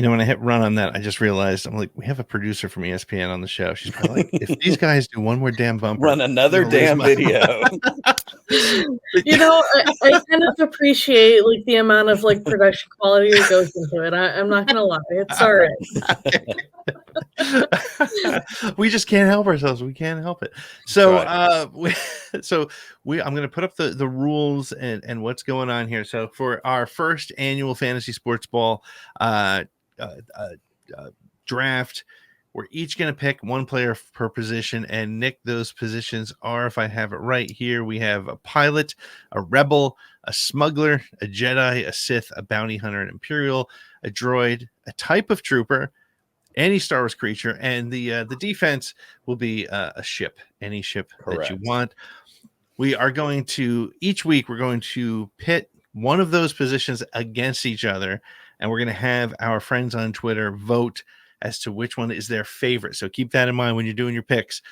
When I hit run on that, I just realized I'm like, we have a producer from ESPN on the show. She's probably like, if these guys do one more damn bumper, run another damn video. I kind of appreciate like the amount of like production quality that goes into it. I'm not gonna lie, it's all right. We just can't help ourselves. We can't help it. So, I'm going to put up the rules and what's going on here. So, for our first annual Fantasy Sports Ball draft, we're each going to pick one player per position. And Nick, those positions are, if I have it right here, we have a pilot, a rebel, a smuggler, a Jedi, a Sith, a bounty hunter, an Imperial, a droid, a type of trooper, any Star Wars creature, and the defense will be a ship, any ship that you want. We are going to, each week, we're going to pit one of those positions against each other, and we're going to have our friends on Twitter vote as to which one is their favorite. So keep that in mind when you're doing your picks,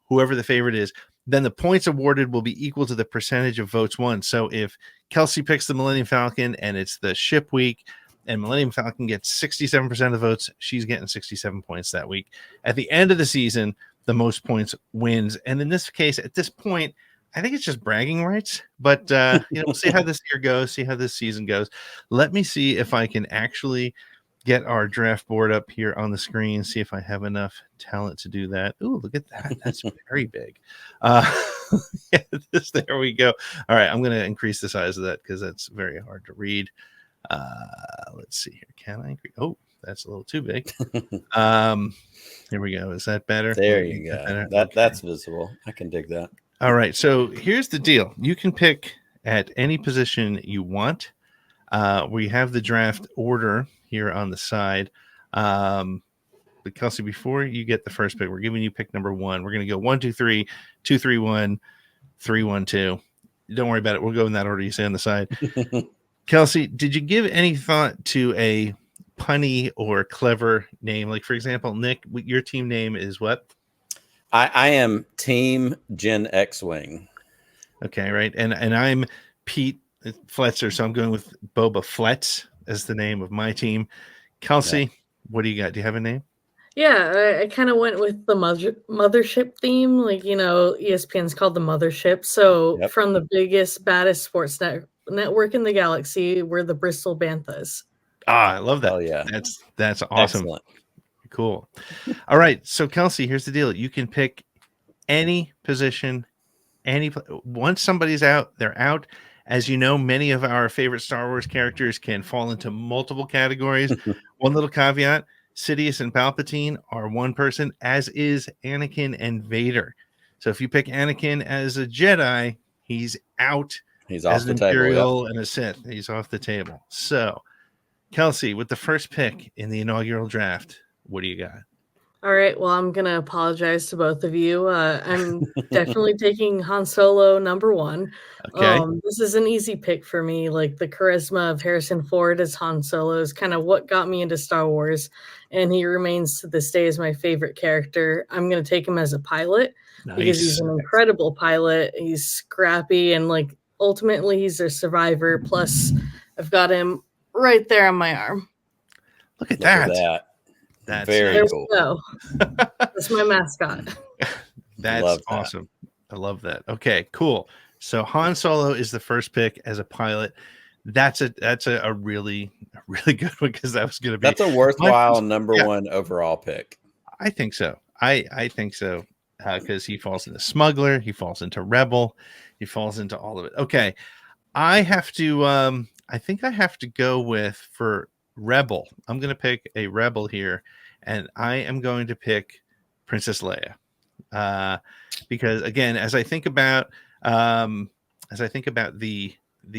whoever the favorite is. Then the points awarded will be equal to the percentage of votes won. So if Kelsey picks the Millennium Falcon and it's the ship week, and Millennium Falcon gets 67% of the votes, she's getting 67 points that week. At the end of the season, the most points wins. And in this case, at this point, I think it's just bragging rights. But we'll see how this year goes, see how this season goes. Let me see if I can actually get our draft board up here on the screen, see if I have enough talent to do that. Ooh, look at that. That's very big. There we go. All right, I'm going to increase the size of that because that's very hard to read. Let's see here. Can I increase? Oh, that's a little too big. Here we go. Is that better? There you go. That's visible. I can dig that. All right. So here's the deal. You can pick at any position you want. We have the draft order here on the side. But Kelsey, before you get the first pick, we're giving you pick number 1. We're going to go 1, 2, 3, 2, 3, 1, 3, 1, 2. Don't worry about it. We'll go in that order you say on the side. Kelsey, did you give any thought to a punny or clever name? Like, for example, Nick, your team name is what? I am Team Gen X-Wing. Okay, right. And I'm Pete Fletcher, so I'm going with Boba Fletch as the name of my team. Kelsey, what do you got? Do you have a name? Yeah, I kind of went with the mothership theme. Like, ESPN's called the mothership. So from the biggest, baddest sports network in the galaxy, we're the Bristol Banthas. I love that. Oh, yeah. That's awesome. Excellent. Cool. All right. So Kelsey, here's the deal. You can pick any position, once somebody's out, they're out. As you know, many of our favorite Star Wars characters can fall into multiple categories. One little caveat, Sidious and Palpatine are one person, as is Anakin and Vader. So if you pick Anakin as a Jedi, he's out. He's off the Imperial and a Sith. He's off the table. So, Kelsey, with the first pick in the inaugural draft, what do you got? All right. Well, I'm going to apologize to both of you. I'm definitely taking Han Solo number 1. Okay. This is an easy pick for me. Like, the charisma of Harrison Ford as Han Solo is kind of what got me into Star Wars. And he remains to this day as my favorite character. I'm going to take him as a pilot because he's an incredible pilot. He's scrappy and, like, ultimately he's a survivor. Plus, I've got him right there on my arm. Look at that. That's very cool. That's my mascot. That's awesome. I love that. Okay, cool. So Han Solo is the first pick as a pilot. That's a really good one because that was going to be. That's a worthwhile number 1 overall pick. I think so. I think so because he falls into smuggler, he falls into rebel, he falls into all of it. Okay, I have to. I think I have to go with for rebel. I'm going to pick a rebel here, and I am going to pick Princess Leia because again, as I think about the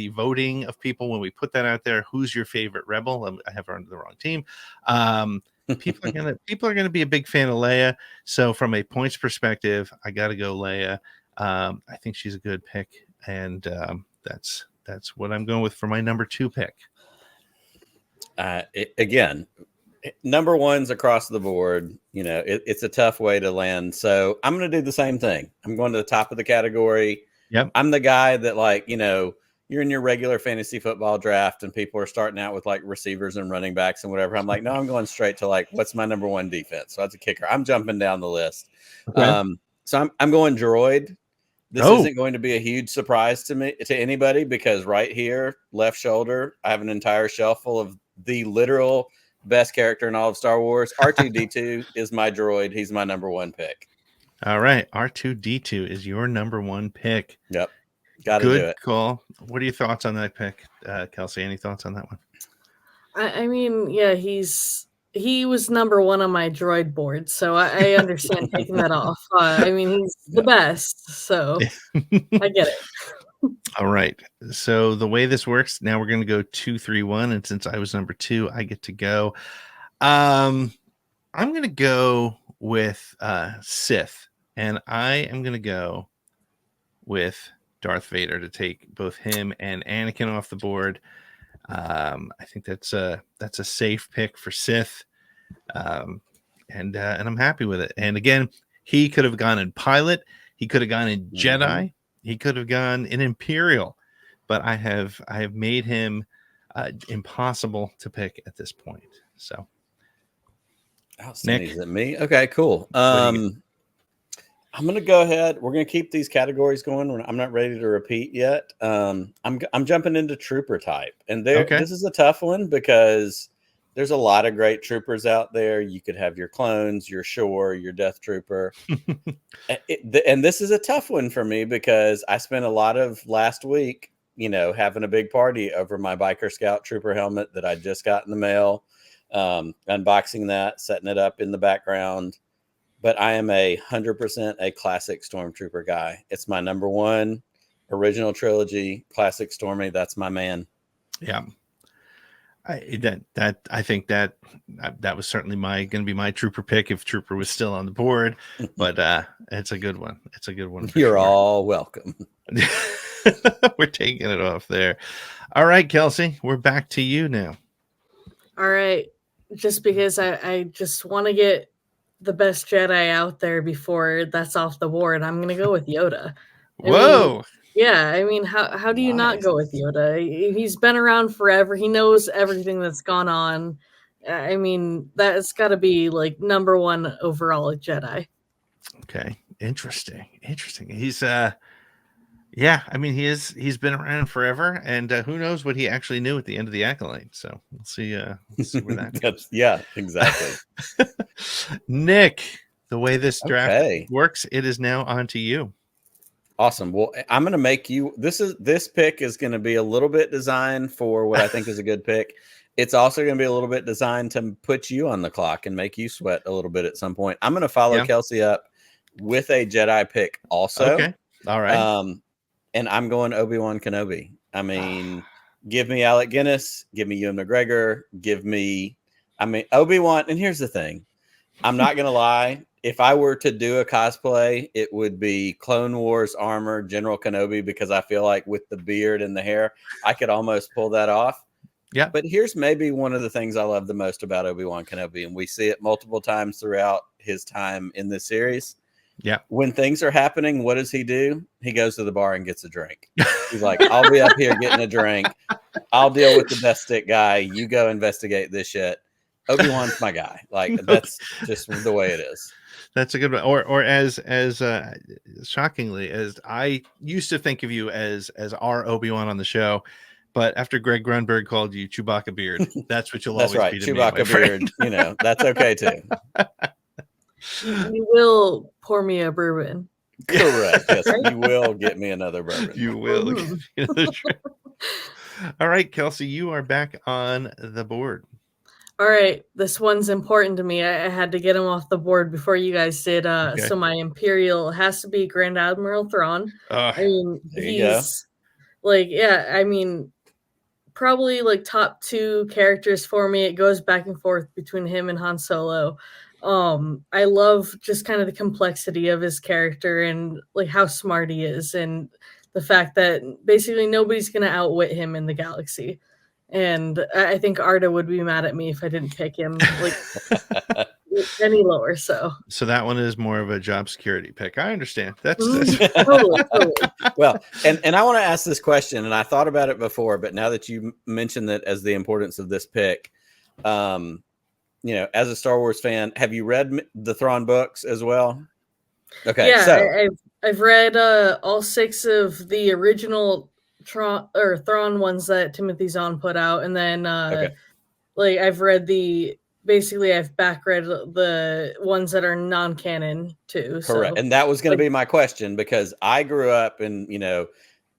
voting of people when we put that out there, who's your favorite rebel? I have her on the wrong team. People are gonna be a big fan of Leia. So from a points perspective, I got to go Leia. I think she's a good pick, and that's what I'm going with for my number 2 pick. Again, number 1's across the board. It's a tough way to land. So I'm going to do the same thing. I'm going to the top of the category. Yep. I'm the guy that you're in your regular fantasy football draft and people are starting out with like receivers and running backs and whatever. I'm like, no, I'm going straight to like, what's my number one defense? So that's a kicker. I'm jumping down the list. Okay. So I'm going droid. This Oh. isn't going to be a huge surprise to anybody, because right here, left shoulder, I have an entire shelf full of the literal best character in all of Star Wars. R2-D2 is my droid. He's my number one pick. All right. R2-D2 is your number one pick. Yep. Got to do it. Good call. What are your thoughts on that pick, Kelsey? Any thoughts on that one? I mean, yeah, he was number one on my droid board, so I understand taking that off. I mean, he's the best, so I get it. All right. So the way this works, now we're going to go 2-3-1, and since I was number 2, I get to go. I'm going to go with Sith, and I am going to go with Darth Vader to take both him and Anakin off the board. I think that's a safe pick for Sith, and I'm happy with it. And again, he could have gone in pilot, he could have gone in Jedi, he could have gone in Imperial, but I have made him impossible to pick at this point. So, Nick, is it me? Okay, cool. I'm going to go ahead. We're going to keep these categories going. I'm not ready to repeat yet. I'm jumping into trooper type. And this is a tough one because there's a lot of great troopers out there. You could have your clones, your Shore, your Death Trooper. And this is a tough one for me because I spent a lot of last week, having a big party over my Biker Scout Trooper helmet that I just got in the mail, unboxing that, setting it up in the background. But I am 100% a classic Stormtrooper guy. It's my number one original trilogy, classic Stormy. That's my man. Yeah. I think that was certainly going to be my Trooper pick if Trooper was still on the board, but it's a good one. It's a good one. You're all welcome. We're taking it off there. All right, Kelsey, we're back to you now. All right. Just because I just want to get the best Jedi out there before that's off the board, I'm going to go with Yoda. Whoa. I mean, how do you not go with Yoda? He's been around forever. He knows everything that's gone on. I mean, that's got to be like number one overall at Jedi. Okay. Interesting. He's I mean, he's been around forever, and who knows what he actually knew at the end of the Acolyte. So we'll see where that goes. Yeah, exactly. Nick, the way this draft works, it is now on to you. Awesome. Well, I'm going to make you, this pick is going to be a little bit designed for what I think is a good pick. It's also going to be a little bit designed to put you on the clock and make you sweat a little bit at some point. I'm going to follow Kelsey up with a Jedi pick also. Okay. All right. And I'm going Obi-Wan Kenobi. I mean, give me Alec Guinness, give me Ewan McGregor, Obi-Wan. And here's the thing. I'm not going to lie. If I were to do a cosplay, it would be Clone Wars armor, General Kenobi, because I feel like with the beard and the hair, I could almost pull that off. Yeah. But here's maybe one of the things I love the most about Obi-Wan Kenobi, and we see it multiple times throughout his time in this series. Yeah. When things are happening, what does he do? He goes to the bar and gets a drink. He's like, I'll be up here getting a drink. I'll deal with the death stick guy. You go investigate this shit. Obi-Wan's my guy. Like, that's just the way it is. That's a good one. Or as shockingly as I used to think of you as our Obi-Wan on the show, but after Greg Grunberg called you Chewbacca Beard, that's what you'll always be to Chewbacca me, Beard. That's okay too. You will pour me a bourbon. Correct. Yes, you will get me another bourbon. You will. All right, Kelsey, you are back on the board. All right, this one's important to me. I had to get him off the board before you guys did. So my Imperial has to be Grand Admiral Thrawn. I mean, he's probably like top 2 characters for me. It goes back and forth between him and Han Solo. I love just kind of the complexity of his character and like how smart he is, and the fact that basically nobody's going to outwit him in the galaxy. And I think Arda would be mad at me if I didn't pick him. Like, any lower. So that one is more of a job security pick. I understand. That's totally. Well, and I want to ask this question, and I thought about it before, but now that you mentioned that as the importance of this pick, as a Star Wars fan, have you read the Thrawn books as well? Okay, yeah, so I've read all 6 of the original Thrawn ones that Timothy Zahn put out, and then I've read I've back read the ones that are non-canon too. Correct. So, and that was going to be my question, because I grew up in,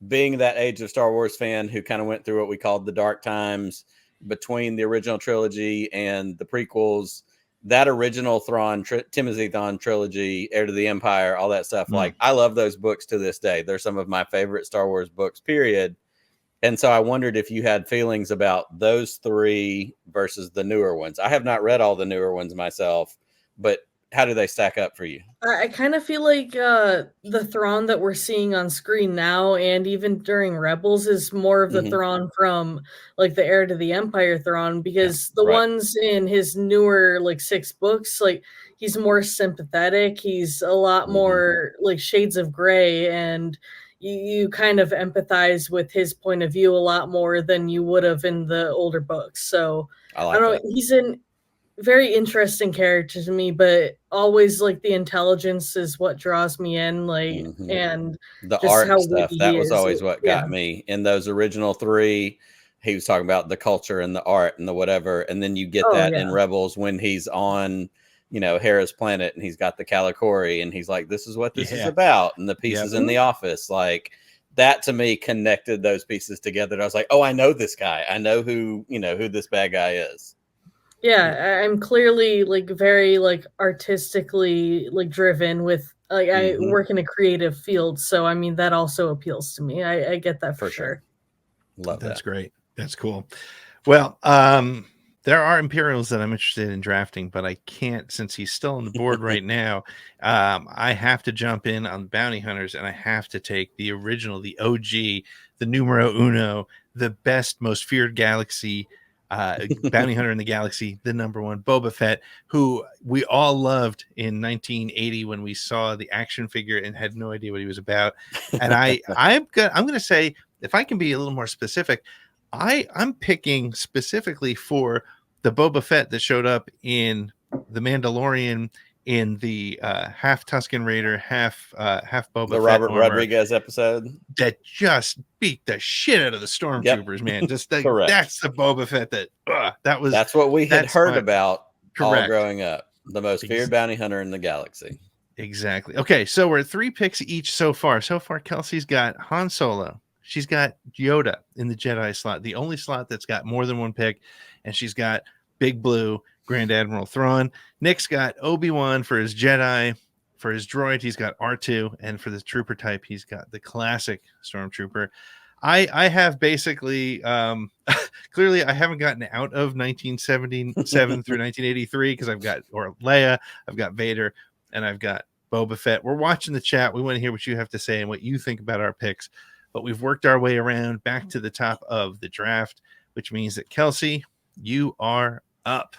being that age of Star Wars fan who kind of went through what we called the dark times between the original trilogy and the prequels. That original Timothy Zahn trilogy, Heir to the Empire, all that stuff. Like, I love those books to this day. They're some of my favorite Star Wars books, period. And so I wondered if you had feelings about those 3 versus the newer ones. I have not read all the newer ones myself, but how do they stack up for you? I kind of feel like the Thrawn that we're seeing on screen now, and even during Rebels, is more of the Thrawn from like the Heir to the Empire Thrawn, because the ones in his newer 6 books, he's more sympathetic. He's a lot more like shades of gray, and you kind of empathize with his point of view a lot more than you would have in the older books. So I don't know. He's an very interesting character to me, but always the intelligence is what draws me in, and the just art how stuff. That was always what got yeah. me in those original 3. He was talking about the culture and the art and the whatever, and then you get in Rebels when he's on Hera's planet and he's got the Calicori and he's like, this is what this is about, and the pieces in the office, like that to me connected those pieces together. And I was like, oh, I know this guy. I know who this bad guy is. Yeah, I'm clearly very artistically driven with I work in a creative field, so I mean that also appeals to me. I get that for sure. Love that. That's great. That's cool. Well, there are Imperials that I'm interested in drafting, but I can't, since he's still on the board right now. I have to jump in on Bounty Hunters, and I have to take the original, the OG, the numero uno, the best, most feared galaxy bounty hunter in the galaxy, the number 1, Boba Fett, who we all loved in 1980 when we saw the action figure and had no idea what he was about. And I'm going to say, if I can be a little more specific, I'm picking specifically for the Boba Fett that showed up in The Mandalorian, in the half Tusken Raider, half Boba the Fett Robert armor, Rodriguez episode that just beat the shit out of the stormtroopers, man. Just Correct. That's the Boba Fett that's what we had heard about all growing up. The most feared bounty hunter in the galaxy. Exactly. Okay, so we're 3 picks each so far. So far, Kelsey's got Han Solo. She's got Yoda in the Jedi slot, the only slot that's got more than 1 pick, and she's got Big Blue, Grand Admiral Thrawn. Nick's got Obi-Wan for his Jedi. For his droid, he's got R2, and for the trooper type, he's got the classic Stormtrooper. I have basically clearly I haven't gotten out of 1977 through 1983 because I've got Leia, I've got Vader, and I've got Boba Fett. We're watching the chat. We want to hear what you have to say and what you think about our picks. But we've worked our way around back to the top of the draft, which means that Kelsey, you are up.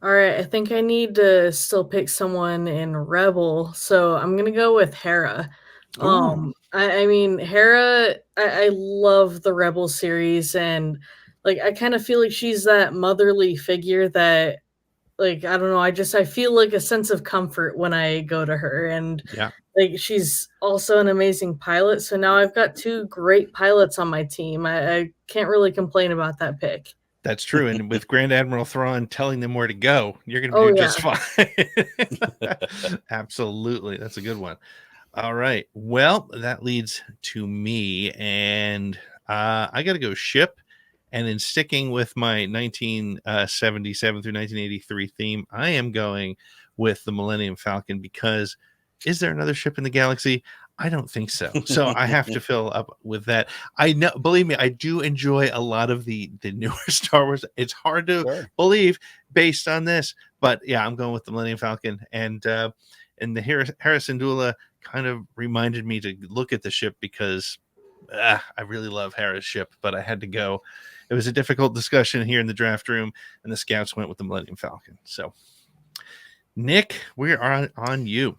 All right, I think I need to still pick someone in Rebel, so I'm gonna go with Hera. I mean, Hera, I love the Rebel series, and I kind of feel like she's that motherly figure that, I don't know, I feel like a sense of comfort when I go to her, and she's also an amazing pilot. So now I've got 2 great pilots on my team. I can't really complain about that pick. That's true. And with Grand Admiral Thrawn telling them where to go, you're going to do just fine. Absolutely. That's a good one. All right. Well, that leads to me. And I got to go ship. And in sticking with my 1977 through 1983 theme, I am going with the Millennium Falcon, because is there another ship in the galaxy? I don't think so. So I have to fill up with that. I know, believe me, I do enjoy a lot of the newer Star Wars. It's hard to believe based on this, but yeah, I'm going with the Millennium Falcon. And the Hera Syndulla kind of reminded me to look at the ship, because I really love Hera's ship, but I had to go. It was a difficult discussion here in the draft room, and the scouts went with the Millennium Falcon. So Nick, we are on you.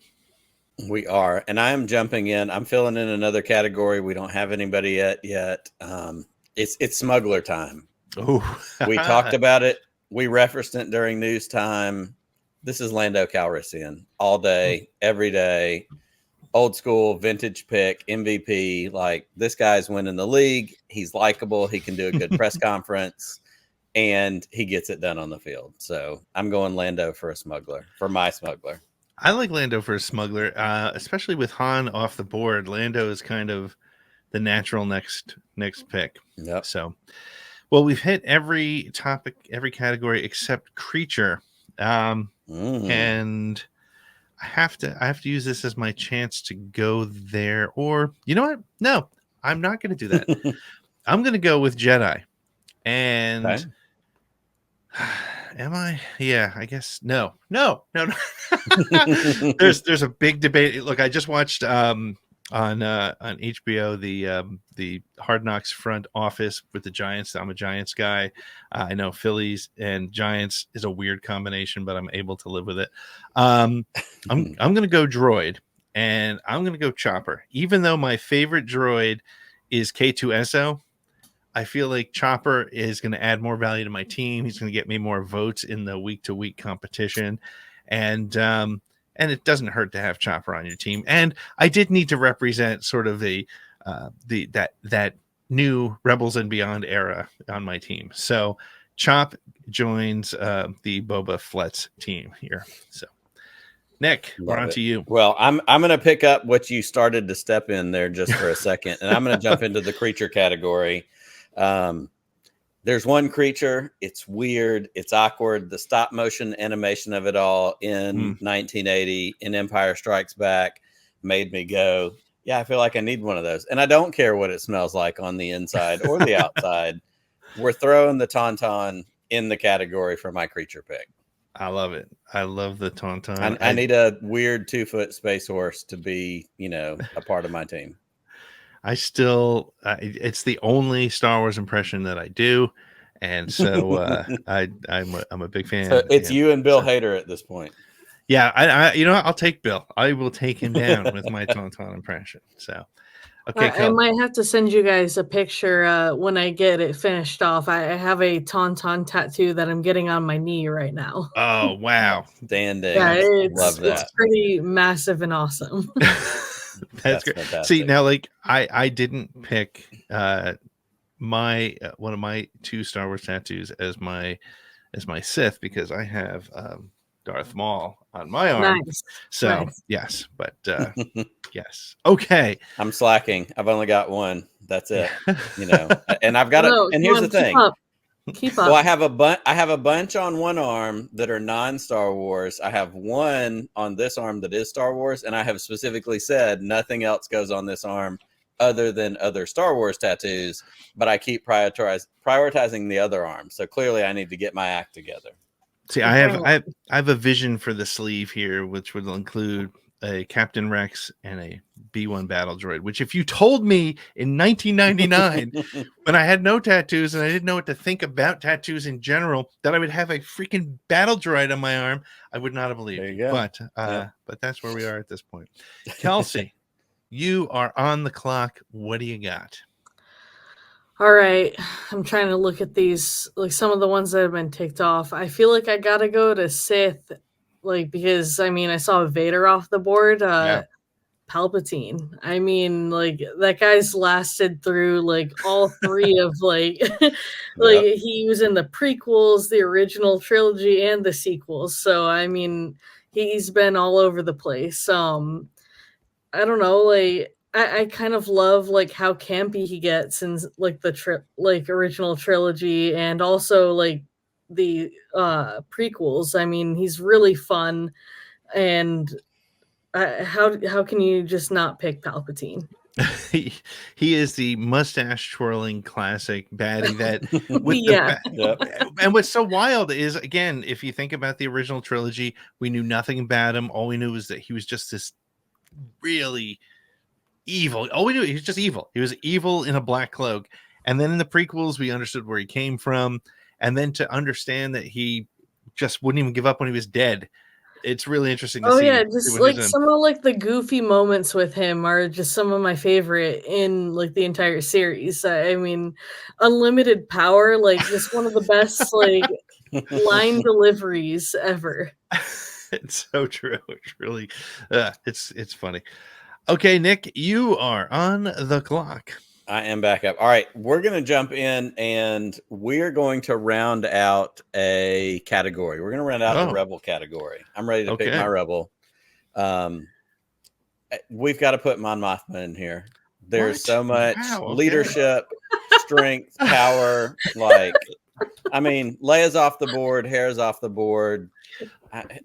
We are, and I am jumping in. I'm filling in another category. We don't have anybody yet. It's smuggler time. Oh, we talked about it. We referenced it during news time. This is Lando Calrissian all day, every day. Old school, vintage pick, MVP. Like, this guy's winning the league. He's likable. He can do a good press conference, and he gets it done on the field. So I'm going Lando for my smuggler. I like Lando for a smuggler, especially with Han off the board. Lando is kind of the natural next pick. Yep. So, well, we've hit every topic, every category except creature, and I have to use this as my chance to go there. Or you know what? No, I'm not going to do that. I'm going to go with Jedi. And okay. am I? Yeah, I guess no. There's a big debate. Look, I just watched on HBO the Hard Knocks front office with the Giants. I'm a Giants guy. I know Phillies and Giants is a weird combination, but I'm able to live with it. I'm going to go droid, and I'm going to go Chopper. Even though my favorite droid is K2SO, I feel like Chopper is going to add more value to my team. He's going to get me more votes in the week-to-week competition, and it doesn't hurt to have Chopper on your team. And I did need to represent sort of that new Rebels and Beyond era on my team. So Chop joins the Boba Fletch team here. So Nick, we're on to you. Well, I'm going to pick up what you started to step in there just for a second, and I'm going to jump into the creature category. There's one creature. It's weird. It's awkward. The stop motion animation of it all in 1980 in Empire Strikes Back made me go, yeah, I feel like I need one of those. And I don't care what it smells like on the inside or the outside. We're throwing the Tauntaun in the category for my creature pick. I love it. I love the Tauntaun. I need a weird 2-foot space horse to be, a part of my team. It's the only Star Wars impression that I do, and so I'm a big fan. So it's you and Bill Hader at this point. Yeah, I'll take Bill. I will take him down with my Tauntaun impression. So, okay, I might have to send you guys a picture when I get it finished off. I have a Tauntaun tattoo that I'm getting on my knee right now. Oh wow, standing! Yeah, love that. It's pretty massive and awesome. That's great. Fantastic. See, now, like I didn't pick my one of my 2 Star Wars tattoos as my Sith because I have Darth Maul on my arm. Nice. So yes, but yes. Okay. I'm slacking. I've only got one. That's it. And I've got it. And here's the thing. Keep up. Well, I have a bunch on one arm that are non-Star Wars. I have one on this arm that is Star Wars, and I have specifically said nothing else goes on this arm other than other Star Wars tattoos, but I keep prioritizing the other arm. So clearly I need to get my act together. See, I have a vision for the sleeve here, which would include a Captain Rex and a B-1 battle droid, which if you told me in 1999 when I had no tattoos and I didn't know what to think about tattoos in general, that I would have a freaking battle droid on my arm, I would not have believed. There you go. But that's where we are at this point. Kelsey, you are on the clock. What do you got? All right. I'm trying to look at these, like some of the ones that have been ticked off. I feel like I got to go to Sith, because I saw Vader off the board. Palpatine. That guy's lasted through all 3 of he was in the prequels, the original trilogy, and the sequels. So he's been all over the place. I don't know, I kind of love how campy he gets in the original trilogy and also the prequels. He's really fun, and how can you just not pick Palpatine? he is the mustache twirling classic baddie that and what's so wild is, again, if you think about the original trilogy, we knew nothing about him. All we knew was that he was just this really evil. All we knew, he was just evil. He was evil in a black cloak. And then in the prequels, we understood where he came from. And then to understand that he just wouldn't even give up when he was dead. it's really interesting to Oh see. yeah, just What he's like in. some of like the goofy moments with him are just some of my favorite in like the entire series. I mean, unlimited power, like just one of the best like line deliveries ever. It's so true. It's really, it's funny. Okay, Nick, you are on the clock. I am back up. All right, we're going to jump in and we're going to round out a category. We're going to round out the Rebel category. I'm ready to pick my Rebel. We've got to put Mon Mothma in here. There's so much leadership, strength, power. Like, I mean, Leia's off the board, Hera's off the board.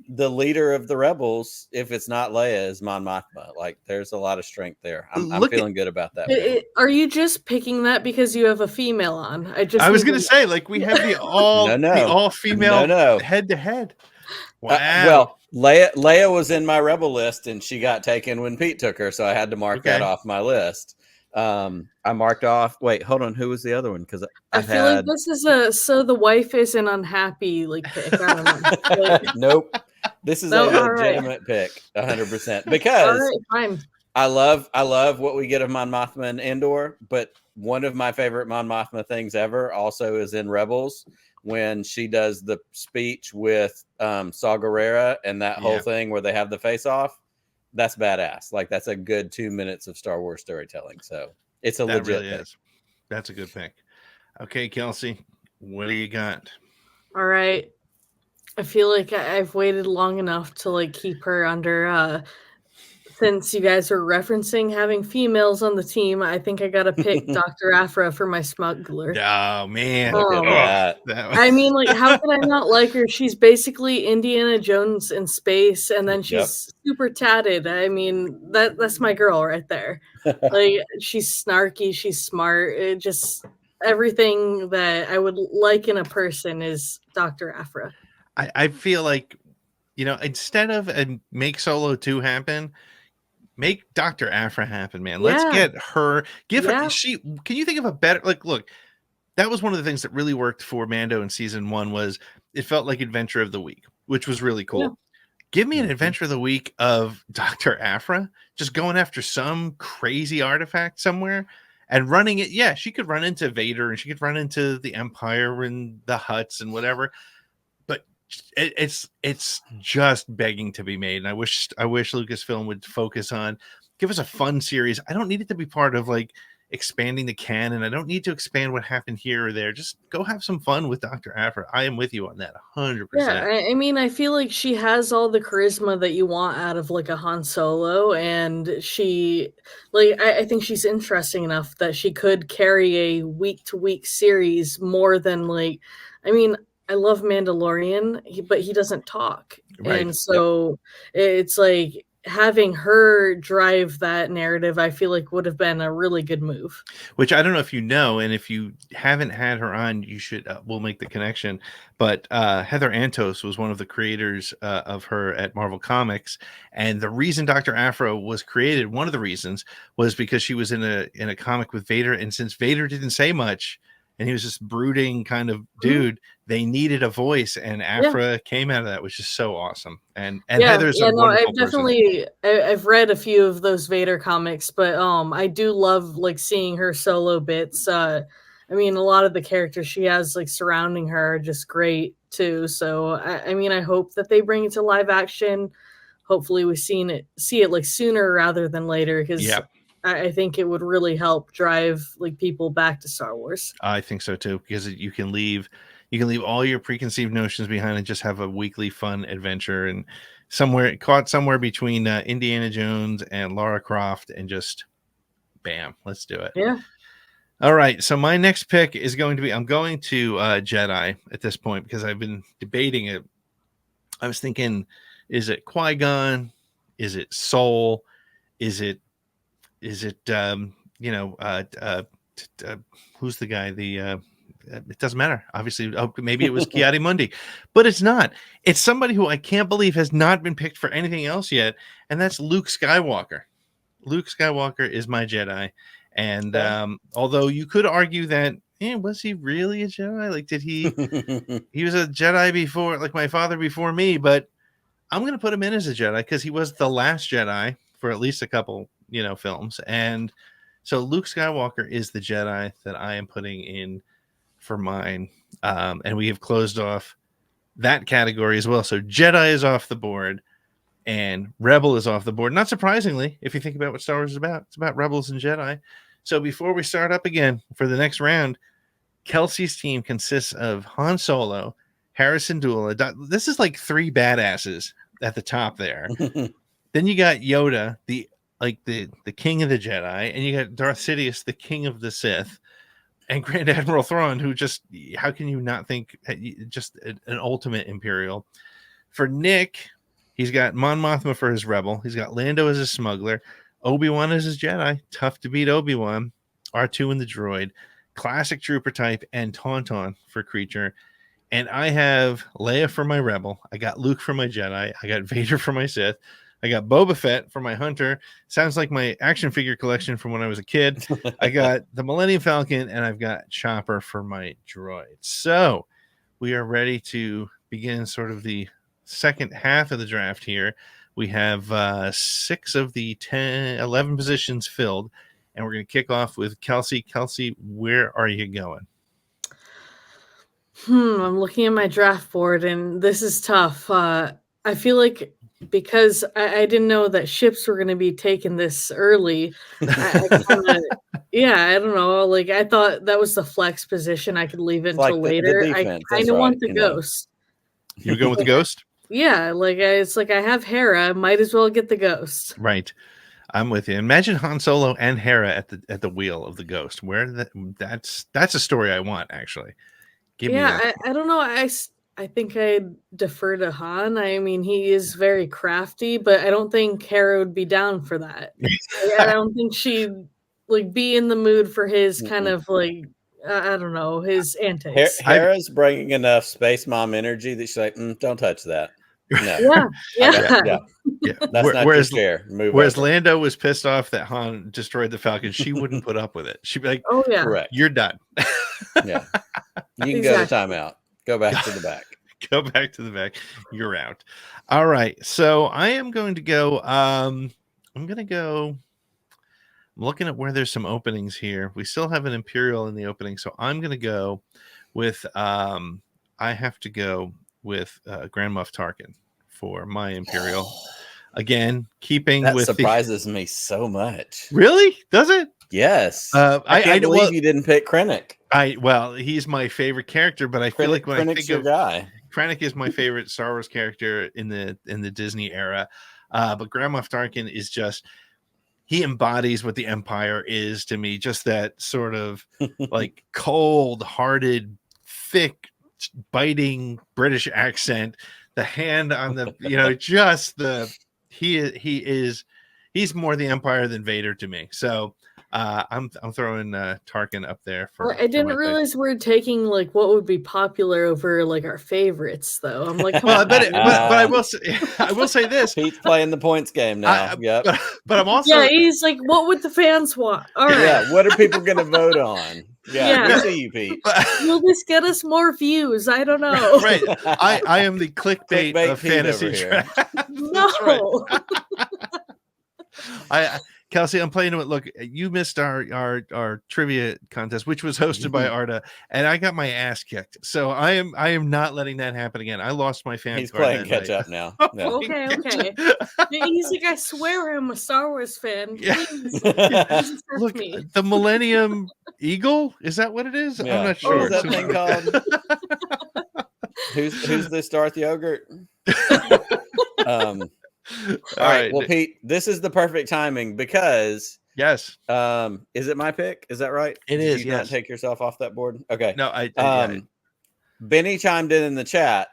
The leader of the Rebels, if it's not Leia, is Mon Mothma. Like, there's a lot of strength there. I'm feeling good about that. Are you just picking that because you have a female on? I was gonna say, like, we have the all female head to head. Wow. Well, Leia was in my Rebel list, and she got taken when Pete took her, so I had to mark that off my list. I marked off. Wait, hold on. Who was the other one? Because I feel like this is so the wife is an unhappy like pick. I don't know. Like, nope. This is a legitimate pick, 100%. Because I love what we get of Mon Mothma in Endor, but one of my favorite Mon Mothma things ever also is in Rebels when she does the speech with Saw Gerrera and that whole thing where they have the face off. That's badass. Like, that's a good 2 minutes of Star Wars storytelling. So it's a legit pick. Is. That's a good pick. Okay, Kelsey, what do you got? All right. I feel like I've waited long enough to like keep her under since you guys are referencing having females on the team. I think I gotta pick Dr. Aphra for my smuggler. Oh man. I mean, like, how could I not like her? She's basically Indiana Jones in space, and then she's super tatted. I mean, that's my girl right there. Like, she's snarky, she's smart. It just everything that I would like in a person is Dr. Aphra. I feel like, instead of make Solo 2 happen, make Dr. Aphra happen, man. Let's get her. Give her. Can you think of a better? Like, look, that was one of the things that really worked for Mando in season 1. Was it felt like Adventure of the Week, which was really cool. Yeah. Give me an Adventure of the Week of Dr. Aphra just going after some crazy artifact somewhere and running it. Yeah, she could run into Vader and she could run into the Empire and the Hutts and whatever. It's just begging to be made, and I wish Lucasfilm would focus on give us a fun series. I don't need it to be part of like expanding the canon. I don't need to expand what happened here or there. Just go have some fun with Dr. Aphra. I am with you on that 100%. Yeah, I mean, I feel like she has all the charisma that you want out of like a Han Solo, and she like I think she's interesting enough that she could carry a week-to-week series more than like I mean. I love Mandalorian, but he doesn't talk. Right. And so it's like having her drive that narrative, I feel like would have been a really good move. Which I don't know if you know, and if you haven't had her on, you should, we'll make the connection. But Heather Antos was one of the creators of her at Marvel Comics. And the reason Dr. Aphra was created, one of the reasons, was because she was in a comic with Vader. And since Vader didn't say much, and he was this brooding kind of dude, they needed a voice, and Aphra came out of that, which is so awesome. And Heather's a wonderful person. I've read a few of those Vader comics, but I do love like seeing her solo bits. I mean, a lot of the characters she has like surrounding her are just great too. So I mean, I hope that they bring it to live action. Hopefully, we see it like sooner rather than later, because I think it would really help drive like people back to Star Wars. I think so too, because you can leave all your preconceived notions behind and just have a weekly fun adventure, and caught somewhere between Indiana Jones and Lara Croft, and just bam, let's do it. Yeah. All right. So my next pick is going to be, I'm going to Jedi at this point, because I've been debating it. I was thinking, is it Qui-Gon? Is it Soul? Is it who's the guy? It doesn't matter. Obviously, maybe it was Ki-Adi-Mundi, but it's not. It's somebody who I can't believe has not been picked for anything else yet, and that's Luke Skywalker. Luke Skywalker is my Jedi, and although you could argue that, was he really a Jedi? Like, did he? He was a Jedi before, like my father before me, but I'm going to put him in as a Jedi because he was the last Jedi for at least a couple, films. And so Luke Skywalker is the Jedi that I am putting in for mine. And we have closed off that category as well. So Jedi is off the board and Rebel is off the board. Not surprisingly, if you think about what Star Wars is about, it's about Rebels and Jedi. So before we start up again for the next round, Kelsey's team consists of Han Solo, Harrison Dula. This is like 3 badasses at the top there. Then you got Yoda, the king of the Jedi, and you got Darth Sidious, the king of the Sith, and Grand Admiral Thrawn, who just, how can you not think, just an ultimate Imperial. For Nick, he's got Mon Mothma for his Rebel. He's got Lando as a smuggler. Obi-Wan as his Jedi. Tough to beat Obi-Wan. R2 in the droid. Classic trooper type, and Tauntaun for creature. And I have Leia for my Rebel. I got Luke for my Jedi. I got Vader for my Sith. I got Boba Fett for my Hunter. Sounds like my action figure collection from when I was a kid. I got the Millennium Falcon, and I've got Chopper for my droid. So we are ready to begin sort of the second half of the draft here. We have 6 of the 11 positions filled, and we're going to kick off with Kelsey. Kelsey, where are you going? I'm looking at my draft board, and this is tough. I feel like because I didn't know that ships were going to be taken this early. I don't know. Like, I thought that was the flex position. I could leave it until later. Defense, I kind of want the Ghost. You go with the Ghost? Yeah, it's like I have Hera. Might as well get the Ghost. Right. I'm with you. Imagine Han Solo and Hera at the wheel of the Ghost. That's a story I want, actually. I don't know. I think I'd defer to Han. I mean, he is very crafty, but I don't think Hera would be down for that. I don't think she'd be in the mood for his kind of I don't know, his antics. Hera's bringing enough space mom energy that she's like, don't touch that. No. Yeah. That's not your chair. Whereas Lando was pissed off that Han destroyed the Falcon, she wouldn't put up with it. She'd be like, "Oh yeah, correct. You're done." Yeah, you can go to timeout. Go back to the back. Go back to the back. You're out. All right. So I am going to go. I'm looking at where there's some openings here. We still have an Imperial in the opening, so I'm going to go with. I have to go with Grand Moff Tarkin for my Imperial. Again, keeping that with surprises me so much. Really? Does it? Yes. I can't believe you didn't pick Krennic. He's my favorite character, but I feel like when Krennic's I think of guy. Krennic is my favorite Star Wars character in the Disney era. But Grand Moff Tarkin is just, he embodies what the Empire is to me. Just that sort of like cold-hearted, thick, biting British accent, the hand on the, he's more the Empire than Vader to me. So I'm throwing Tarkin up there for. I didn't realize we're taking what would be popular over our favorites, though. I'm like, but I will say this: Pete's playing the points game now. But I'm also he's like, what would the fans want? All right, yeah, what are people going to vote on? Yeah, we see you, Pete. Will this get us more views? I don't know. Right, I am the clickbait of fantasy. No. Kelsey, I'm playing with. Look, you missed our trivia contest, which was hosted by Arda, and I got my ass kicked. So I am not letting that happen again. I lost my fan. He's playing catch up now. No. Okay. He's like, I swear I'm a Star Wars fan. Please, look, the Millennium Eagle, is that what it is? Yeah. I'm not sure. What is that thing called? Who's this Darth Yogurt? All right. Well, Pete, this is the perfect timing because yes. Is it my pick? Is that right? It is. You not take yourself off that board? Okay. No, Benny chimed in the chat.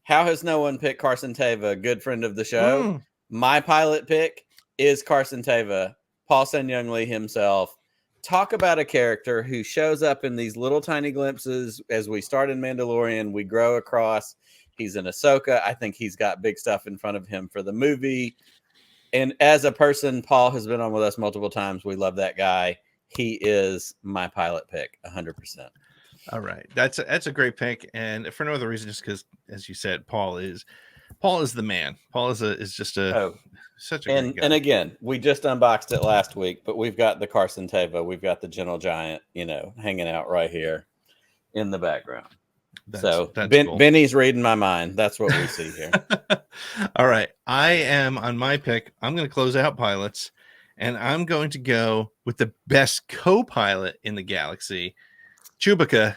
How has no one picked Carson Teva, good friend of the show? My pilot pick is Carson Teva, Paul Sun-Young Lee himself. Talk about a character who shows up in these little tiny glimpses as we start in Mandalorian, we grow across. He's in Ahsoka. I think he's got big stuff in front of him for the movie. And as a person, Paul has been on with us multiple times. We love that guy. He is my pilot pick, 100%. All right. That's a great pick. And for no other reason, just because, as you said, Paul is Paul is the man. Paul is just such a great guy. And again, we just unboxed it last week, but we've got the Carson Teva, we've got the Gentle Giant, hanging out right here in the background. That's cool. Benny's reading my mind. That's what we see here. All right. I am on my pick. I'm going to close out pilots, and I'm going to go with the best co-pilot in the galaxy, Chewbacca,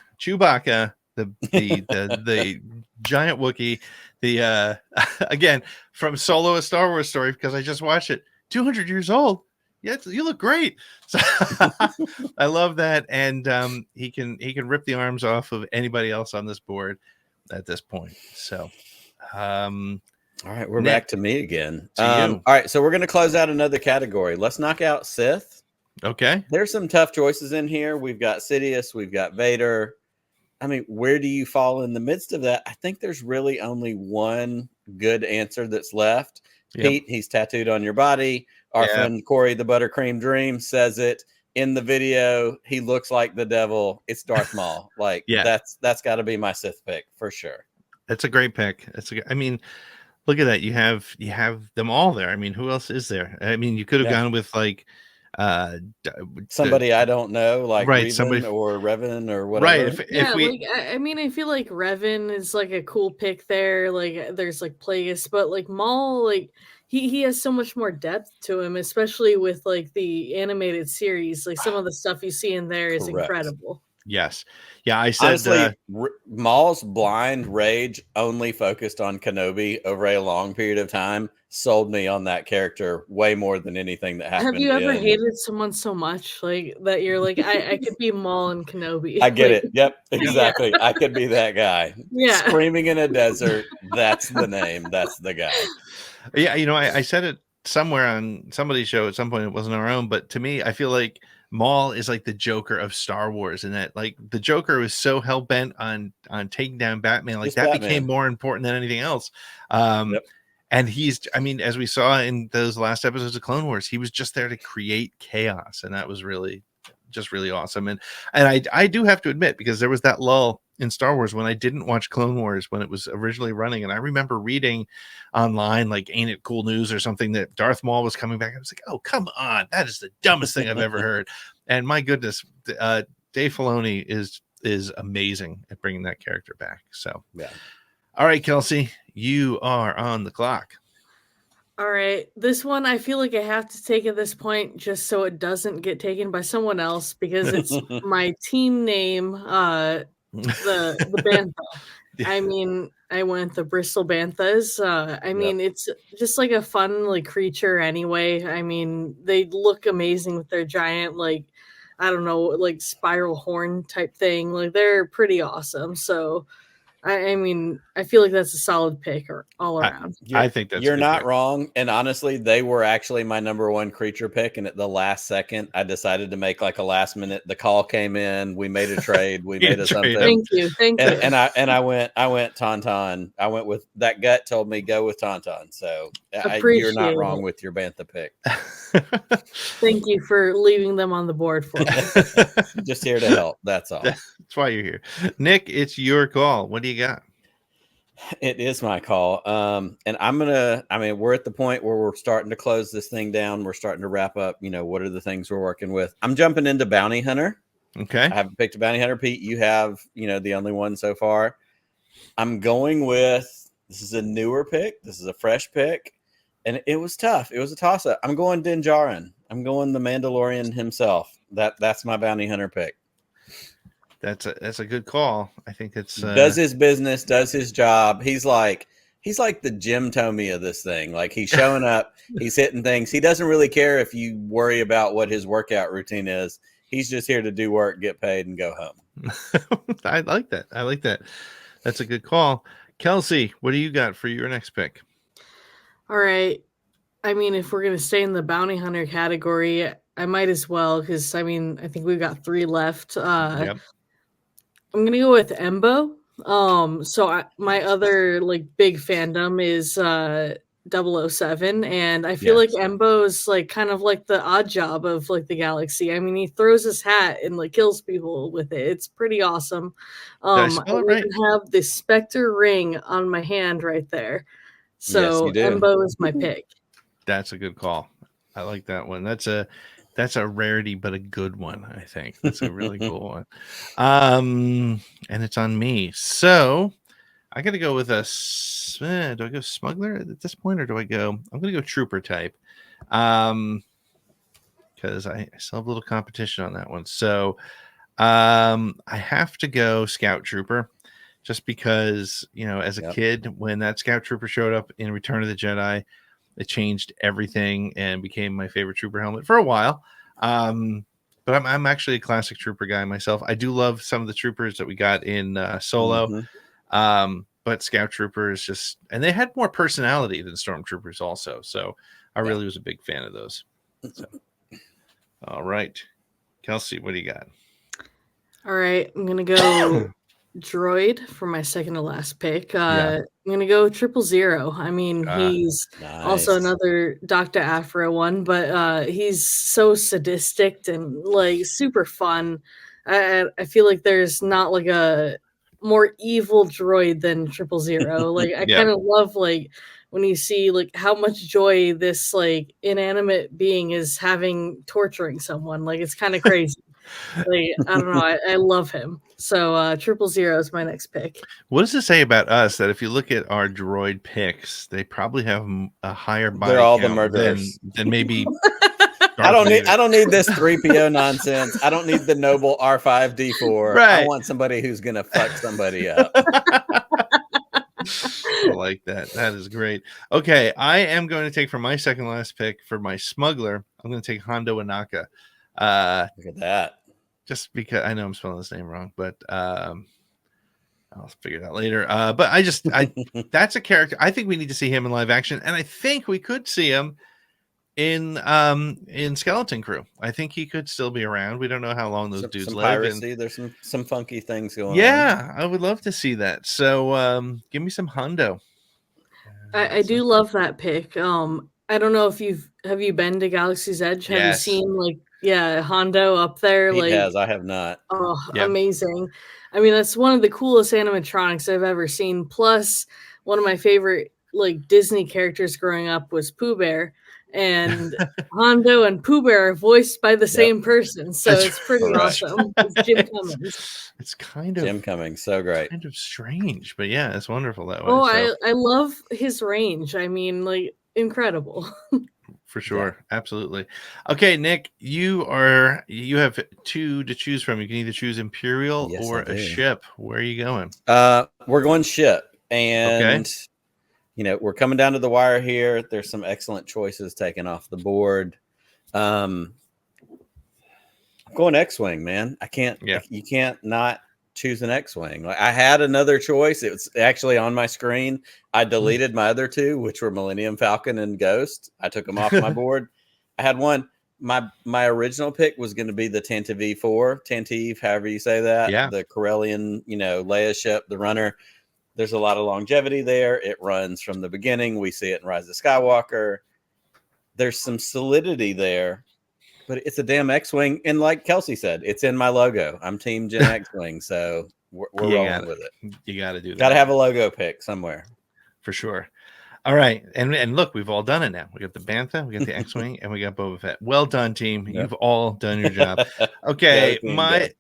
the giant Wookiee. The again from Solo, a Star Wars story, because I just watched it. 200 years old. Yeah, you look great. So I love that, and he can rip the arms off of anybody else on this board at this point. So, all right, we're back to me again. All right, so we're going to close out another category. Let's knock out Sith. Okay. There's some tough choices in here. We've got Sidious, we've got Vader. I mean, where do you fall in the midst of that? I think there's really only one good answer that's left. Yep. Pete, he's tattooed on your body. Our friend Corey, the Buttercream Dream, says it in the video. He looks like the devil. It's Darth Maul. That's got to be my Sith pick for sure. That's a great pick. I mean, look at that. You have them all there. I mean, who else is there? I mean, you could have gone with somebody I don't know, like right, somebody or Revan or whatever. Right. I feel like Revan is like a cool pick there. Like there's like Plagueis, but like Maul, like he has so much more depth to him, especially with like the animated series. Like some of the stuff you see in there is incredible. Yes. Yeah, I said honestly, Maul's blind rage only focused on Kenobi over a long period of time sold me on that character way more than anything that happened. Have you ever hated someone so much like that you're like, I could be Maul and Kenobi? I get it. Yep, exactly. I could be that guy. Yeah. Screaming in a desert. That's the name. That's the guy. Yeah, I said it somewhere on somebody's show at some point. It wasn't our own, but to me, I feel like Maul is like the Joker of Star Wars, and that like the Joker was so hell bent on taking down Batman, like that became more important than anything else. And as we saw in those last episodes of Clone Wars, he was just there to create chaos, and that was really awesome. And I do have to admit, because there was that lull in Star Wars when I didn't watch Clone Wars when it was originally running, and I remember reading online, like Ain't It Cool News or something, that Darth Maul was coming back. I was like, oh, come on, that is the dumbest thing I've ever heard. And my goodness, Dave Filoni is amazing at bringing that character back. So all right, Kelsey, you are on the clock. All right, this one I feel like I have to take at this point just so it doesn't get taken by someone else, because it's my team name, the Bantha. I mean, I went the Bristol Banthas. I mean, it's just like a fun like creature anyway. I mean, they look amazing with their giant, like, I don't know, like spiral horn type thing. Like they're pretty awesome. So I mean, I feel like that's a solid pick all around. I think that's you're not wrong. And honestly, they were actually my number one creature pick. And at the last second, I decided to make like a last minute. The call came in. We made a trade. We made something. Thank you. And I went Tauntaun. I went with that. Gut told me go with Tauntaun. So you're not wrong with your Bantha pick. Thank you for leaving them on the board for me. Just here to help. That's all. That's why you're here. Nick, it's your call. What do you got? It is my call. And we're at the point where we're starting to close this thing down. We're starting to wrap up, what are the things we're working with? I'm jumping into Bounty Hunter. Okay. I haven't picked a Bounty Hunter. Pete, you have, the only one so far. I'm going with, this is a newer pick. This is a fresh pick. And it was tough. It was a toss-up. I'm going Din Djarin. I'm going the Mandalorian himself. That's my Bounty Hunter pick. That's a good call. I think it's does his business, does his job. He's like the Jim Tomey of this thing. Like he's showing up, he's hitting things. He doesn't really care if you worry about what his workout routine is. He's just here to do work, get paid, and go home. I like that. That's a good call. Kelsey, what do you got for your next pick? All right. I mean, if we're going to stay in the bounty hunter category, I might as well, because I think we've got 3 left. Yep. I'm going to go with Embo. My other like big fandom is 007, and I feel like Embo is like kind of like the odd job of like the galaxy. I mean, he throws his hat and like kills people with it. It's pretty awesome. I have the Spectre ring on my hand right there. So you do. Embo is my pick. That's a good call. I like that one. That's a rarity, but a good one. I think that's a really cool one. And it's on me. So I got to go with do I go smuggler at this point, or do I go? I'm going to go trooper type, because I still have a little competition on that one. So I have to go scout trooper, just because as a kid, when that scout trooper showed up in Return of the Jedi, it changed everything and became my favorite trooper helmet for a while. But I'm actually a classic trooper guy myself. I do love some of the troopers that we got in Solo. But Scout Trooper is just, and they had more personality than Stormtroopers also. So I really was a big fan of those. So, all right. Kelsey, what do you got? All right. I'm going to go droid for my second to last pick. I'm going to go 000. I mean, he's also another Dr. Aphra one, but he's so sadistic and like super fun. I feel like there's not like a more evil droid than 000. Like I kind of love like when you see like how much joy this like inanimate being is having torturing someone. Like it's kind of crazy. Like I don't know, I love him. So 000 is my next pick. What does it say about us that if you look at our droid picks, they probably have a higher body They're all count the murderers than maybe I don't need this 3PO nonsense. I don't need the noble R5D4. Right. I want somebody who's gonna fuck somebody up. I like that. That is great. Okay, I am going to take for my second last pick for my smuggler. I'm going to take Hondo Inaka. Look at that. Just because I know I'm spelling his name wrong, but I'll figure it out later. But I that's a character. I think we need to see him in live action, and I think we could see him in Skeleton Crew. I think he could still be around. We don't know how long those dudes some live. Piracy. There's some funky things going on. Yeah, I would love to see that. So give me some Hondo. I do love that pick. I don't know if have you been to Galaxy's Edge? Have you seen like Hondo up there? He has. I have not. Oh, amazing. I mean, that's one of the coolest animatronics I've ever seen. Plus, one of my favorite like Disney characters growing up was Pooh Bear. And Hondo and Pooh Bear are voiced by the same person. So it's pretty awesome. It's Jim Cummings. It's kind of Jim Cummings, so great. Kind of strange, but yeah, it's wonderful that way. Oh, so. I love his range. I mean, like incredible. For sure. Absolutely. Okay, Nick, you have two to choose from. You can either choose Imperial or a ship. Where are you going? We're going ship. And we're coming down to the wire here. There's some excellent choices taken off the board. I'm going X-Wing, man. You can't not choose an X-Wing. Like I had another choice. It was actually on my screen. I deleted my other two, which were Millennium Falcon and Ghost. I took them off my board. I had one. My original pick was going to be the Tantive 4, Tantive, however you say that. Yeah. The Corellian, Leia ship, the runner. There's a lot of longevity there. It runs from the beginning. We see it in Rise of Skywalker. There's some solidity there, but it's a damn X-Wing. And like Kelsey said, it's in my logo. I'm Team Gen X-Wing, so we're rolling with it. You got to do that. Got to have a logo pick somewhere. For sure. All right. And look, we've all done it now. We got the Bantha, we got the X-Wing, and we got Boba Fett. Well done, team. Yep. You've all done your job. Okay. My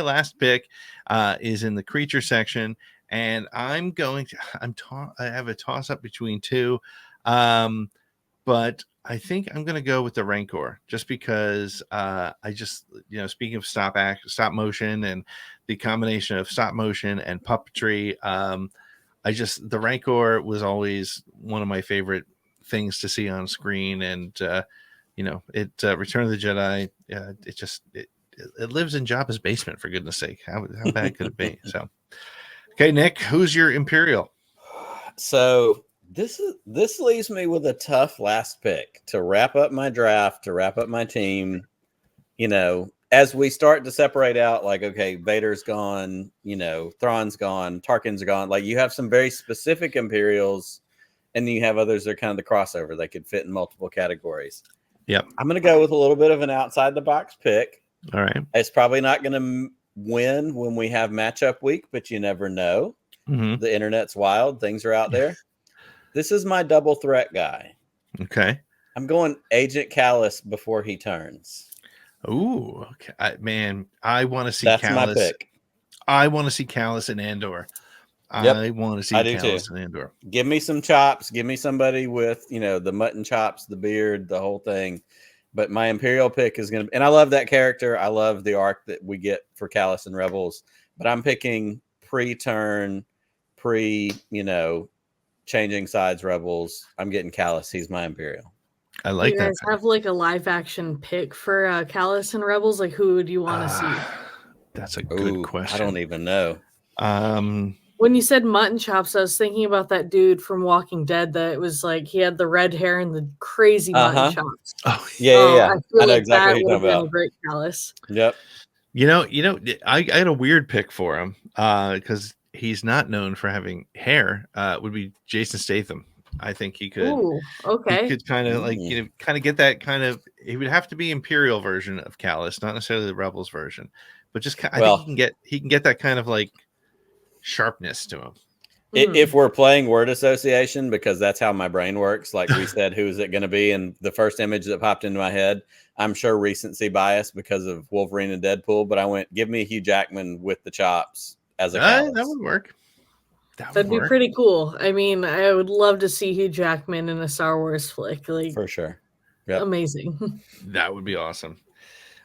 last pick is in the creature section. And I have a toss up between two, but I think I'm going to go with the Rancor just because speaking of stop motion and the combination of stop motion and puppetry, the Rancor was always one of my favorite things to see on screen. And, Return of the Jedi, it lives in Jabba's basement, for goodness sake. How bad could it be? So. Okay, Nick, who's your Imperial? So this leaves me with a tough last pick to wrap up my draft, to wrap up my team. As we start to separate out, like, okay, Vader's gone, Thrawn's gone, Tarkin's gone. Like, you have some very specific Imperials, and then you have others that are kind of the crossover. They could fit in multiple categories. Yep. I'm going to go with a little bit of an outside-the-box pick. All right. It's probably not going to win when we have matchup week, but you never know. Mm-hmm. The internet's wild. Things are out there. This is my double threat guy. Okay. I'm going Agent Kallus before he turns. Ooh, okay. Man, I want to see That's Kallus. my pick. I want to see Kallus in Andor. Yep, I want to see I do Kallus too. in Andor. Give me some chops. Give me somebody with, the mutton chops, the beard, the whole thing. But my Imperial pick is going to, and I love that character. I love the arc that we get for Kallus and Rebels. But I'm picking pre-turn, changing sides Rebels. I'm getting Kallus. He's my Imperial. I like that. You guys have like a live action pick for Kallus and Rebels? Like, who would you want to see? That's a good question. I don't even know. When you said mutton chops, I was thinking about that dude from Walking Dead that was like, he had the red hair and the crazy mutton chops. Oh, yeah. I know exactly what you're talking about. A great Kallus. Yep. I had a weird pick for him because he's not known for having hair. Would be Jason Statham. I think he could. Ooh, okay. He could kind of get that kind of. He would have to be Imperial version of Kallus, not necessarily the Rebels version, but just I think he can get that kind of like sharpness to him. If we're playing word association, because that's how my brain works, like we said, who's it going to be? And the first image that popped into my head, I'm sure recency bias because of Wolverine and Deadpool, but I went, give me Hugh Jackman with the chops as a Kallus. That would work. That'd be pretty cool. I mean, I would love to see Hugh Jackman in a Star Wars flick. Like, for sure. Yep. Amazing. That would be awesome.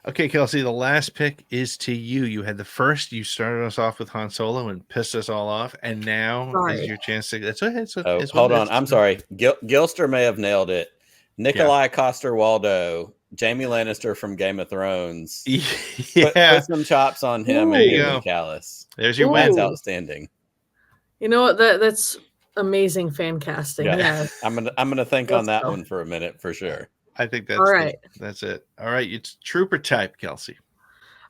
Okay, Kelsey, the last pick is to you. You had the first. You started us off with Han Solo and pissed us all off, and now is your chance to. That's okay. Hold on. I'm sorry. Gilster may have nailed it. Nikolai Coster-Waldau, Jaime Lannister from Game of Thrones. Put some chops on him and give him Kallus. There's your win. That's outstanding. You know what? That's amazing fan casting. Yeah. I'm gonna think on that one for a minute for sure. I think that's all right. That's it. All right, it's trooper type, Kelsey.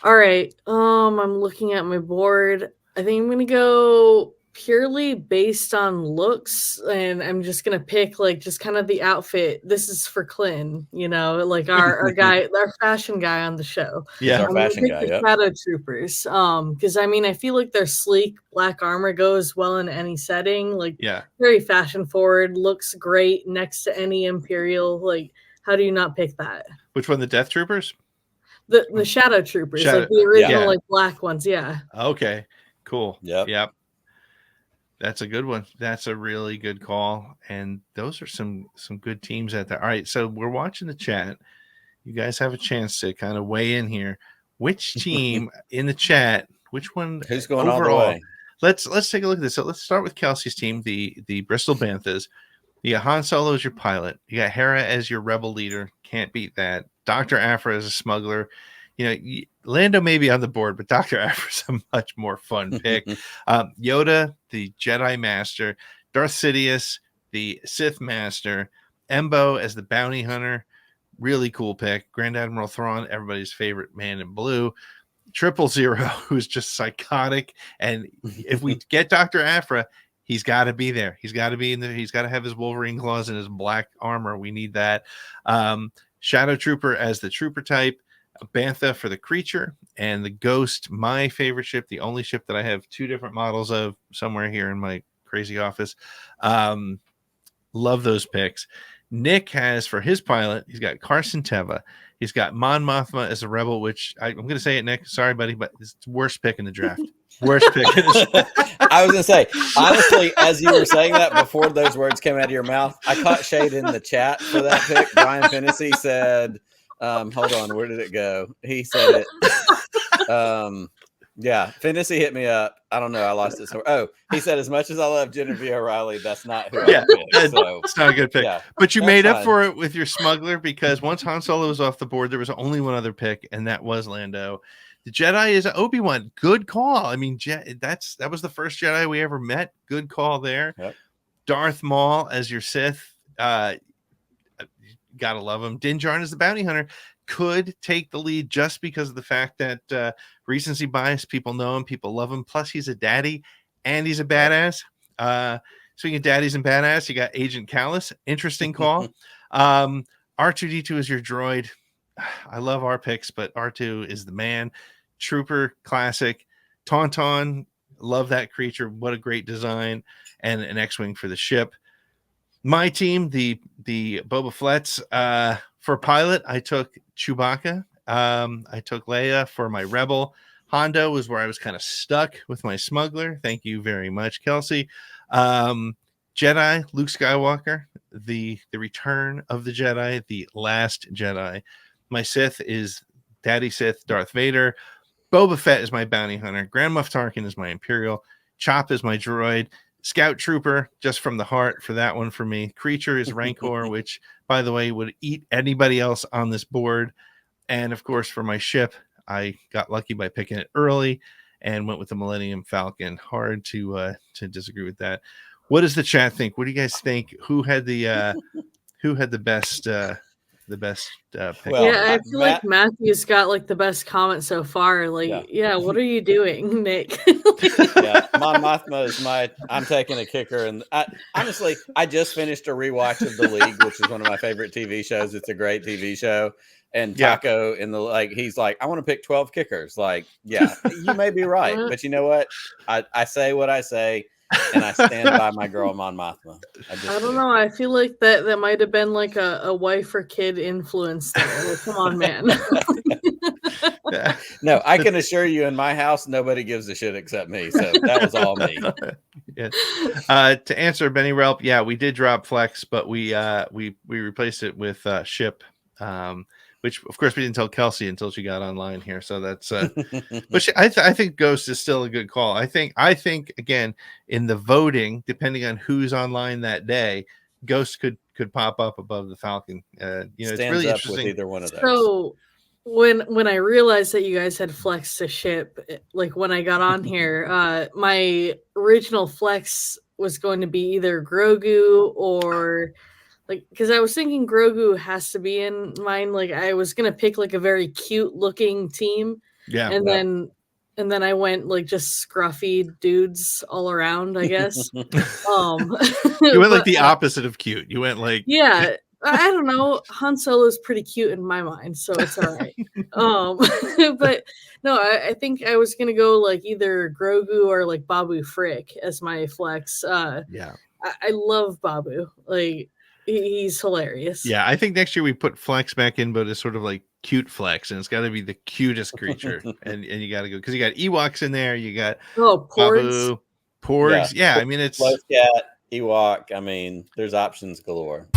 All right. I'm looking at my board. I think I'm gonna go purely based on looks, and I'm just gonna pick like just kind of the outfit. This is for Clinton, like our guy, our fashion guy on the show. Yeah, our fashion guy. Yeah. Shadow Troopers. Because I mean, I feel like their sleek black armor goes well in any setting. Like, very fashion forward, looks great next to any Imperial. Like, how do you not pick that? Which one? The Death Troopers? The Shadow Troopers, like the original, like black ones. Yeah. Okay. Cool. Yep. That's a good one. That's a really good call. And those are some good teams out there. All right. So we're watching the chat. You guys have a chance to kind of weigh in here. Which team in the chat, which one? Who's going overall? All the way? Let's take a look at this. So let's start with Kelsey's team, the Bristol Banthas. You got Han Solo as your pilot. You got Hera as your rebel leader. Can't beat that. Dr. Aphra as a smuggler. Lando may be on the board, but Dr. Aphra's a much more fun pick. Yoda, the Jedi Master. Darth Sidious, the Sith Master. Embo as the bounty hunter. Really cool pick. Grand Admiral Thrawn, everybody's favorite man in blue. 000, who's just psychotic. And if we get Dr. Aphra, he's got to be there. He's got to be in there. He's got to have his Wolverine claws and his black armor. We need that. Shadow Trooper as the trooper type. Bantha for the creature, and the Ghost, my favorite ship, the only ship that I have two different models of somewhere here in my crazy office. Love those picks. Nick has for his pilot, he's got Carson Teva. He's got Mon Mothma as a rebel, which I'm going to say it, Nick. Sorry, buddy, but it's the worst pick in the draft. Worst pick. I was going to say, honestly, as you were saying that before those words came out of your mouth, I caught shade in the chat for that pick. Brian Fennessy said, hold on, where did it go? He said it. Fennessy hit me up. I don't know. I lost it. Oh, he said, as much as I love Genevieve O'Reilly, that's not who I picked. So, it's not a good pick. Yeah, but you made up for it with your smuggler, because once Han Solo was off the board, there was only one other pick, and that was Lando. The Jedi is Obi-Wan. Good call. I mean, that was the first Jedi we ever met. Good call there. Yep. Darth Maul as your Sith. Gotta love him. Din Djarin as the bounty hunter. Could take the lead just because of the fact that recency bias, people know him, people love him. Plus, he's a daddy and he's a badass. Speaking of daddies and badass, you got Agent Kallus. Interesting call. R2D2 is your droid. I love our picks, but R2 is the man. Trooper, classic. Tauntaun, love that creature. What a great design. And an X-Wing for the ship. My team, the Boba Fletch. For pilot, I took Chewbacca. I took Leia for my rebel. Hondo was where I was kind of stuck with my smuggler. Thank you very much, Kelsey. Jedi, Luke Skywalker, the return of the Jedi, the last Jedi. My Sith is Daddy Sith, Darth Vader. Boba Fett is my bounty hunter. Grand Moff Tarkin is my Imperial. Chop is my droid. Scout Trooper, just from the heart for that one for me. Creature is Rancor, which, by the way, would eat anybody else on this board. And, of course, for my ship, I got lucky by picking it early and went with the Millennium Falcon. Hard to disagree with that. What does the chat think? What do you guys think? Who had the best pick? Well, yeah, I feel like Matthew's got like the best comment so far. Like, yeah, what are you doing, Nick? Yeah, Mon Mothma is I'm taking a kicker, and honestly, I just finished a rewatch of The League, which is one of my favorite TV shows. It's a great TV show. And Taco he's like, I want to pick 12 kickers. Like, yeah, you may be right, but you know what? I say what I say. And I stand by my girl Mon Mothma. I don't know. I feel like that might have been like a wife or kid influence there. Like, come on, man. No, I can assure you, in my house, nobody gives a shit except me. So that was all me. Yeah. To answer Benny Relp, yeah, we did drop Flex, but we replaced it with Ship. Which, of course, we didn't tell Kelsey until she got online here. So that's, but I think Ghost is still a good call. I think again, in the voting, depending on who's online that day, Ghost could pop up above the Falcon. It's really interesting. With either one of those. So when I realized that you guys had flexed a Ship, like when I got on here, my original flex was going to be either Grogu or. Like, because I was thinking Grogu has to be in mine. Like, I was gonna pick like a very cute looking team, and then I went like just scruffy dudes all around. I guess. You went like the opposite of cute. You went like I don't know. Han Solo is pretty cute in my mind, so it's all right. But no, I think I was gonna go like either Grogu or like Babu Frick as my flex. I love Babu. Like. He's hilarious. Yeah, I think next year we put Flex back in, but it's sort of like cute Flex, and it's got to be the cutest creature. and you got to go because you got Ewoks in there. You got Porgs. Porgs. Yeah, I mean it's Cat, Ewok. I mean, there's options galore.